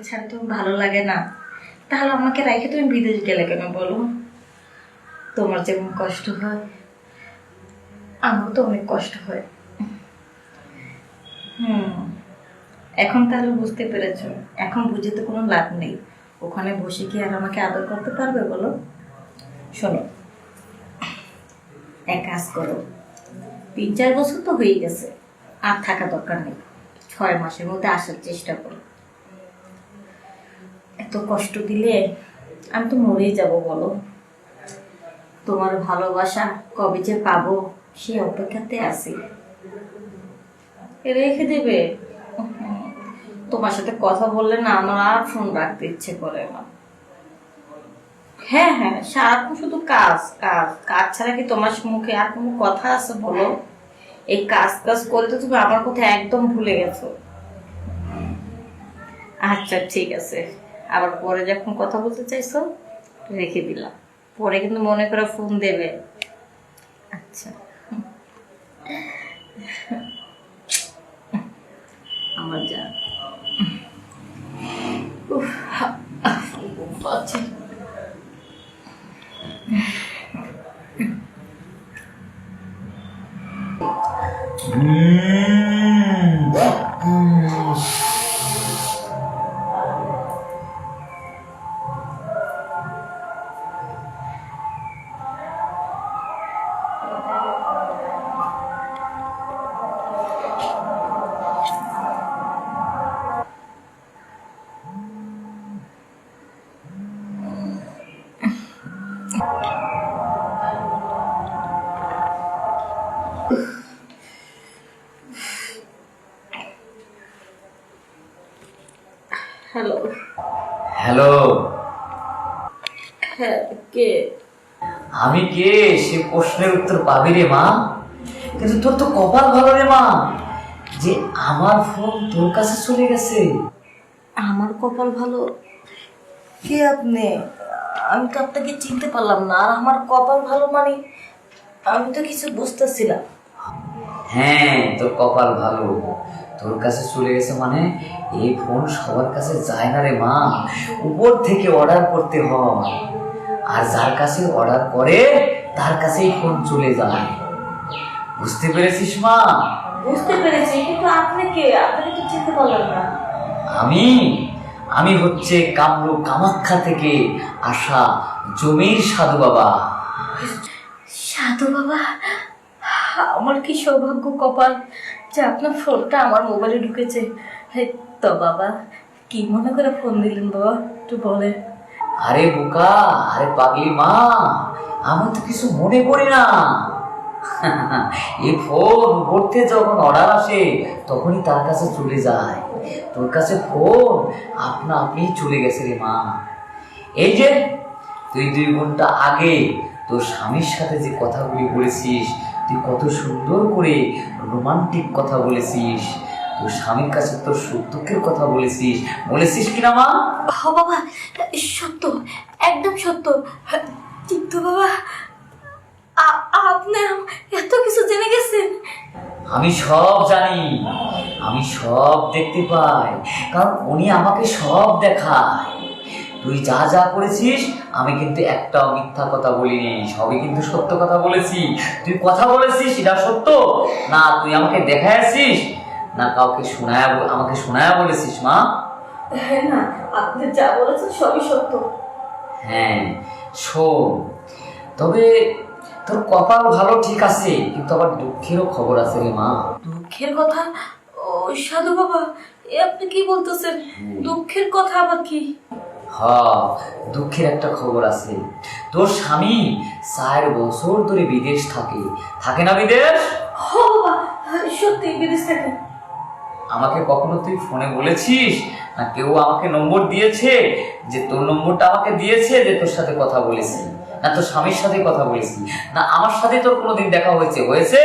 ছাড়া তুমি ভালো লাগে না, তাহলে আমাকে রেখে তুমি বিদেশ গেলে কেন বলো? তোমার যেমন কষ্ট হয় আমারও তো অনেক কষ্ট হয়। এখন তাহলে বুঝতে পেরেছ? এখন বুঝে তো কোনো লাভ নেই। ওখানে বসে কি আর আমাকে আদর করতে পারবে বলো? শোনো, এক কাজ করো, 3-4 বছর তো হয়ে গেছে, আর থাকা দরকার নেই। 6 মাসের মধ্যে আসার চেষ্টা করো। এত কষ্ট দিলে আমি তো মরেই যাব বলো। তোমার ভালোবাসা কবে যে পাবো সে অপেক্ষাতে আছি। রেখে দেবে? তোমার সাথে কথা বললে না আমার আর ফোন রাখতে ইচ্ছে করে না। হ্যাঁ হ্যাঁ, সারাক্ষণ শুধু কাজ কাজ কাজ ছাড়া কি তোমার মুখে আর কোনো কথা আছে বলো? এই কাজ কাজ করে তো তুমি আমার কথা একদম ভুলে গেছো। আচ্ছা ঠিক আছে, আবার পরে যখন কথা বলতে চাইছো রেখে দিলাম, পরে কিন্তু মনে করে ফোন দেবে। আচ্ছা, আমার যা পাচ্ছি। হ্যালো। হ্যালো, হ্যাঁ, কে? আমি কে সে প্রশ্নের উত্তর পাবি রে মা। কিন্তু তোর তো কপাল ভালো রে মা, যে আমার ফোন তোর কাছে চলে গেছে। আমার কপাল ভালো? কে আপনি? আমি তো আপনাকে চিনতে পারলাম না। আর আমার কপাল ভালো মানে আমি তো কিছু বুঝতেছি না। হ্যাঁ, তোর কপাল ভালো, তোর কাছে চলে গেছে মানে এই ফোন সবার কাছে যায় না রে মা, উপর থেকে অর্ডার করতে হয়, আর যার কাছে অর্ডার করে তার কাছেই ফোন চলে যায়। বুঝতে পেরেছিস মা? বুঝতে পেরেছি, কিন্তু আপনি কে? আপনাকে তো চিনতে পারলাম না। আমি আমি হচ্ছে কামরূপ কামাখ্যা থেকে আসা জমির সাধু বাবা। সাধু বাবা, আমার কি সৌভাগ্য কপাল যে আপনার ফোনটা আমার মোবাইলে ঢুকেছে। তো বাবা, কি মনে করে ফোন দিলেন বাবা, একটু বলেন। আরে বোকা, আরে পাগলি মা, আমি তো কিছু মনে করি না। এই ফোন করতে যখন অর্ডার আসে তখনই তার কাছে চলে যায়। তোর কাছে ফোন আপনা আপনি চলে গেছে রে মা। এই যে তুই 2 ঘন্টা আগে তোর স্বামীর সাথে যে কথাগুলি বলেছিস, তুই কত সুন্দর করে রোমান্টিক কথা বলেছিস, তোর স্বামীর কাছে তোর সুখ দুঃখের কথা বলেছিস, বলেছিস কিনা মা? হ বাবা, সত্য, একদম সত্য। কিন্তু বাবা, আপনি এত কিছু জেনে গেছেন? আমি সব জানি, আমি সব দেখতে পাই, কারণ উনি আমাকে সব দেখায়। তুই যা যা করেছিস আমি কিন্তু একটাও মিথ্যা কথা বলিনি, সবই কিন্তু সত্য কথা বলেছি। তুই কথা বলেছিস এটা সত্য না, তুই আমাকে দেখাইছিস না কাউকে শোনায়, আমাকে শোনায় বলেছিস মা? হ্যাঁ না, আপনি যা বলেছেন সবই সত্য। হ্যাঁ শোন, তবে তোর কপাল ভালো ঠিক আছে, কিন্তু আবার দুঃখেরও খবর আছে রে মা। দুঃখের কথা? ও সাধু বাবা, এ আপনি কি বলতেছেন? দুঃখের কথা আবার কি? হ্যাঁ, দুঃখের একটা খবর আছে। তোর স্বামী 4 বছর ধরে বিদেশ থাকে, থাকে না বিদেশ? হ বাবা, সত্যি বিদেশ থেকে। আমাকে কখনো তুই ফোনে বলেছিস না কেউ আমাকে নম্বর দিয়েছে যে তোর নম্বরটা আমাকে দিয়েছে যে তোর সাথে কথা বলেছি, না তোর স্বামীর সাথে কথা বলেছি, না আমার সাথে তোর কোনোদিন দেখা হয়েছে? হয়েছে?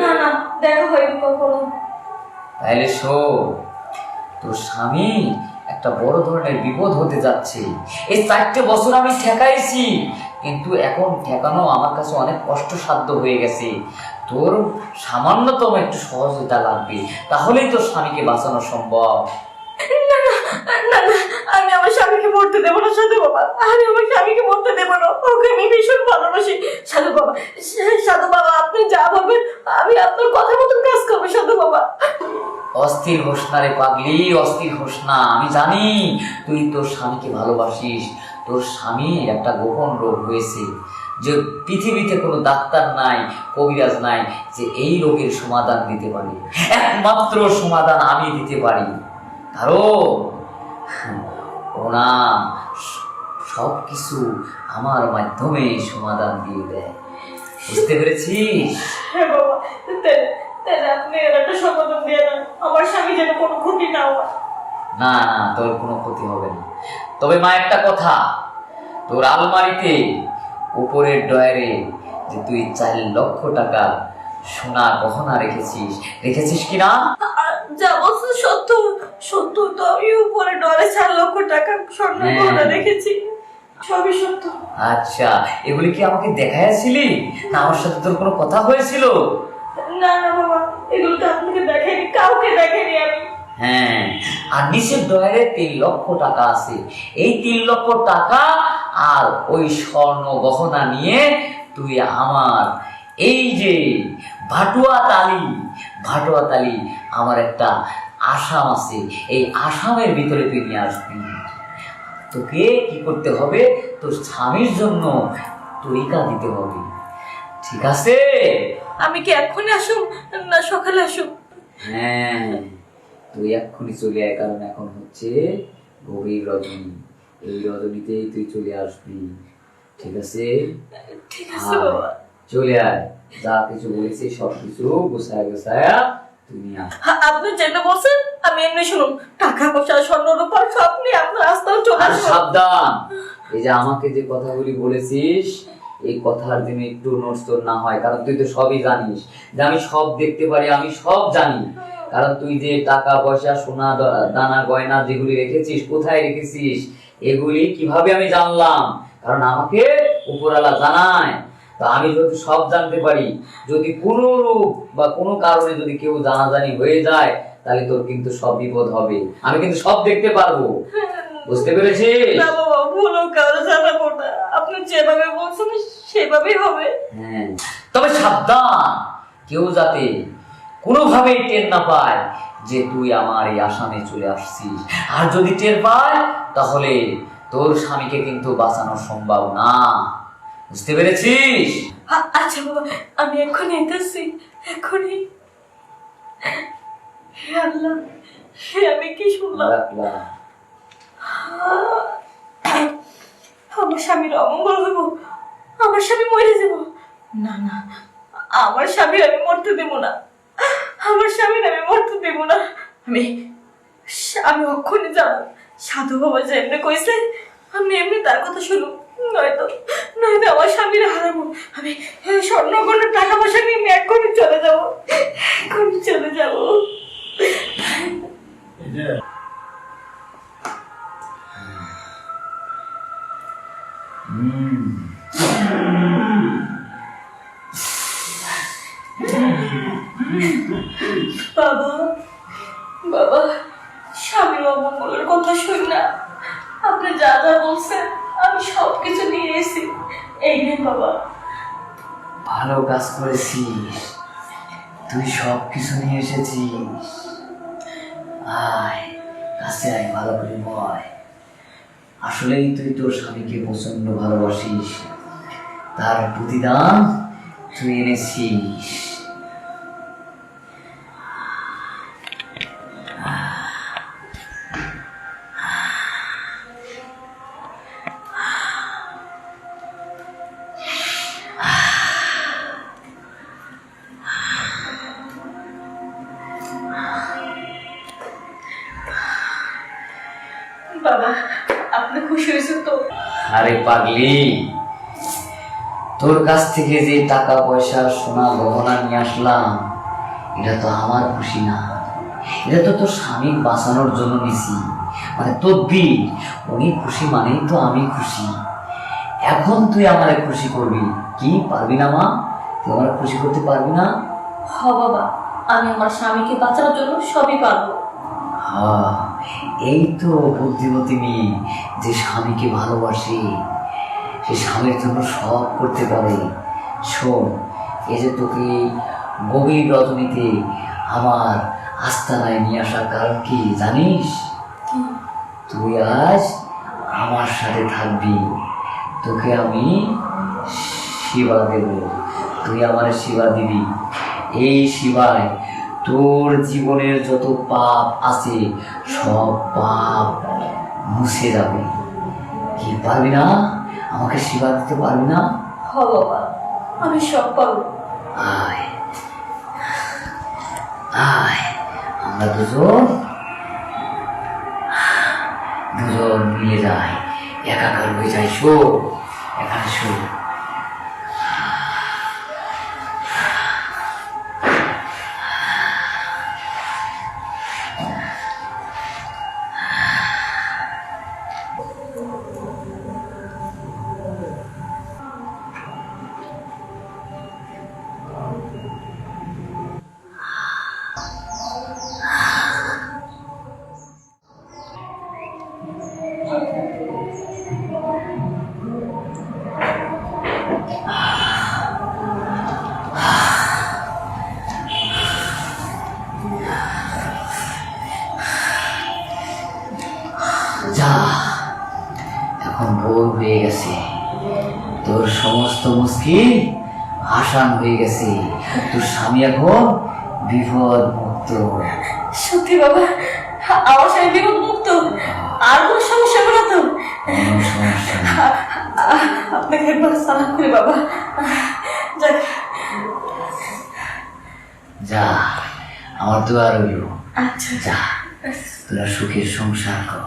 না না, দেখা হয়নি কখনো। তাইলে শোন, তোর স্বামী একটা বড় ধরনের বিপদ হতে যাচ্ছে। এই 4টে বছর আমি ঠেকাইছি, কিন্তু এখন ঠেকানো আমার কাছে অনেক কষ্টসাধ্য হয়ে গেছে। তোর সামান্যতম একটু সহযোগিতা লাগবে, তাহলেই তোর স্বামীকে বাঁচানো সম্ভব। না না না না, মরতে দেবো না সাধু বাবা, আমি আমার স্বামীকে মরতে দেবো না, ওকে আমি ভীষণ ভালোবাসি। সাধু বাবা, সাধু বাবা, আপনি যা বলবেন আমি আপনার কথা মতন কাজ করবো সাধু বাবা। অস্থির হোস না রে পাগলি, অস্থির হোস না। আমি জানি তুই তোর স্বামীকে ভালোবাসিস। তোর স্বামী একটা গোপন রোগ হয়েছে, যে পৃথিবীতে কোনো ডাক্তার নাই, কবিরাজ নাই যে এই রোগের সমাধান দিতে পারে। একমাত্র সমাধান আমি দিতে পারি, কারণ ওনা সব কিছু আমার মাধ্যমে সমাধান দিয়ে দেয়। বুঝতে পেরেছিস? হ্যাঁ বাবা, তাহলে আপনি এর একটা সমাধান দিয়ে দেন, আমার স্বামী যেন কোনো ক্ষতি না হয়। না না, তোর কোনো ক্ষতি হবে না। তবে মা, একটা কথা, তোর আলমারিতে উপরের ডয়ারে যে তুই 4 লক্ষ টাকা সোনা গহনা রেখেছিস কিনা? যা বলছেন সত্য, সত্য তো। আমি উপরে ডলে 4 লক্ষ টাকা স্বর্ণ গহনা রেখেছি, সবই সত্য। আচ্ছা, এগুলি কি আমাকে দেখাইছিলি না আমার সাথে তোর কোনো কথা হয়েছিল? না না বাবা, এগুলো তো আপনাকে দেখাইনি, কাউকে দেখাইনি আমি। হ্যাঁ, আর নিচের ডয়ারে 3 লক্ষ টাকা আছে। এই 3 লক্ষ টাকা আর ওই স্বর্ণ গহনা নিয়ে তুই আমার এই যে ভাটুয়া তালি আমার একটা আসাম আছে, এই আসামের ভিতরে তুই নিয়ে আসবি। তোকে কি করতে হবে, তোর স্বামীর জন্য তরিকা দিতে হবে, ঠিক আছে? আমি কি এক্ষুনি আসুন না সকালে আসুন? হ্যাঁ, তুই এক্ষুনি চলে আয়, কারণ এখন হচ্ছে গভীর রজনী। এই রজনীতেই তুই চলে আসবি, ঠিক আছে? ঠিক আছে বাবা, চলে আয়। যা কিছু বলেছি সব কিছু গোছায়া তুই নিয়ে আয়। আপনি যেটা বলছেন আমি এমনি শুনুন, টাকা পয়সা স্বর্ণ রূপা সব নিয়ে আপনার রাস্তায় চলে আর আসুন। সাবধান, এই যে আমাকে যে কথাগুলি বলেছিস এই কথার জন্য একটু নড়চড় না হয়, কারণ তুই তো সবই জানিস যে আমি সব দেখতে পারি, আমি সব জানি। কারণ তুই যে টাকা পয়সা সোনা দানা গয়না যেগুলি রেখেছিস, কোথায় রেখেছিস, এগুলি কিভাবে আমি জানলাম? কারণ আমাকে উপরওয়ালা জানায়। তো আমি যদি সব জানতে পারি, যদি কোনো রূপ বা কোনো কারণে যদি কেউ জানাজানি হয়ে যায়, তাহলে তোর কিন্তু সব বিপদ হবে। আমি কিন্তু সব দেখতে পারবো, বুঝতে পেরেছিস? না বাবা, ভুলও কারো জানাবো না, আপনি যেভাবে বলছেন সেভাবেই হবে। হ্যাঁ, তবে সাবধান, কেউ যাতে কোনোভাবেই টের না পায় যে তুই আমার এই আসামে চলে আসছিস। আর যদি টের পায়, তাহলে তোর স্বামীকে কিন্তু বাঁচানো সম্ভব না, বুঝতে পেরেছিস? আচ্ছা বাবা, আমি এক্ষুনি এতেছি, এক্ষুনি। হে আল্লাহ, হে আমি কি শুনলাম? রাখলাম। আমার স্বামীর অমঙ্গল হইব, আমার স্বামী মরে যাব। না না, আমার স্বামীর আমি মরতে দেব না, আমার স্বামীর আমি মরতে দেব না। আমি আমি অক্ষণে যাব, সাধু বাবা যে এমনি কইছে আমি এমনি তার কথা শুনুন, নয়তো নয়তো আমার স্বামীর হারাবো। আমি স্বর্ণ কোনো টাকা পয়সা নিয়ে আমি এক্ষুনি চলে যাবো, এক্ষুনি চলে যাবো। বাবা, বাবা, স্বামীর অমঙ্গলের কথা শুন না, আপনি যা যা বলছেন আমি সবকিছু নিয়ে এসেছি, এই নিন বাবা। ভালো কাজ করেছিস, তুই সব কিছু নিয়ে এসেছিস। আয় কাছে আয়, ভালো করে বয়। আসলেই তুই তোর স্বামীকে প্রচন্ড ভালোবাসিস, তার প্রতিদান তুই এনেছিস। বাবা, আপনি খুশি হয়েছেন তো? আরে পাগলি, তোর কাছ থেকে যে টাকা পয়সা সোনা গহনা নিয়ে আসলাম, এটা তো আমার খুশি না, এটা তো তোর স্বামী বাঁচানোর জন্য নিছি। মানে তোর দিন উনি খুশি মানেই তো আমি খুশি। এখন তুই আমারে খুশি করবি কি পারবি না মা? তুই আমার খুশি করতে পারবি না? হ বাবা, আমি আমার স্বামীকে বাঁচানোর জন্য সবই পারবো। হ, হ্যাঁ, এই তো বুদ্ধিমতী মেয়ে যে স্বামীকে ভালোবাসে, সে স্বামীর জন্য সব করতে পারে। শোন, এই যে তোকে এই গভীর রজনীতে আমার আস্তানায় নিয়ে আসার কারণ কি জানিস? তুই আজ আমার সাথে থাকবি, তোকে আমি সেবা দেব, তুই আমার সেবা দিবি। এই সেবায় তোর জীবনের যত পাপ আছে সব পাপ মুছে যাবে। কি পারবি না? আমাকে সেবা দিতে পারবি না? হ বাবা, আমি সব পাবো। আয় আয়, আমরা দুজন মিলে যাই, একাকার হয়ে যাই। শো, এখানে শো। যা, এখন ভোর হয়ে গেছে, তোর সমস্ত মুশকিল আসান হয়ে গেছে, তোর স্বামী এখন বিপদ মুক্ত। সত্যি বাবা, আমার স্বামী বিপদ মুক্ত, আর কোনো সমস্যা হবে না তো? কোনো সমস্যা নেই। আপনাকে একবার সালাম করি বাবা। যাক, যা, আমার দোয়া রইল। আচ্ছা যা, তোরা সুখের সংসার কর।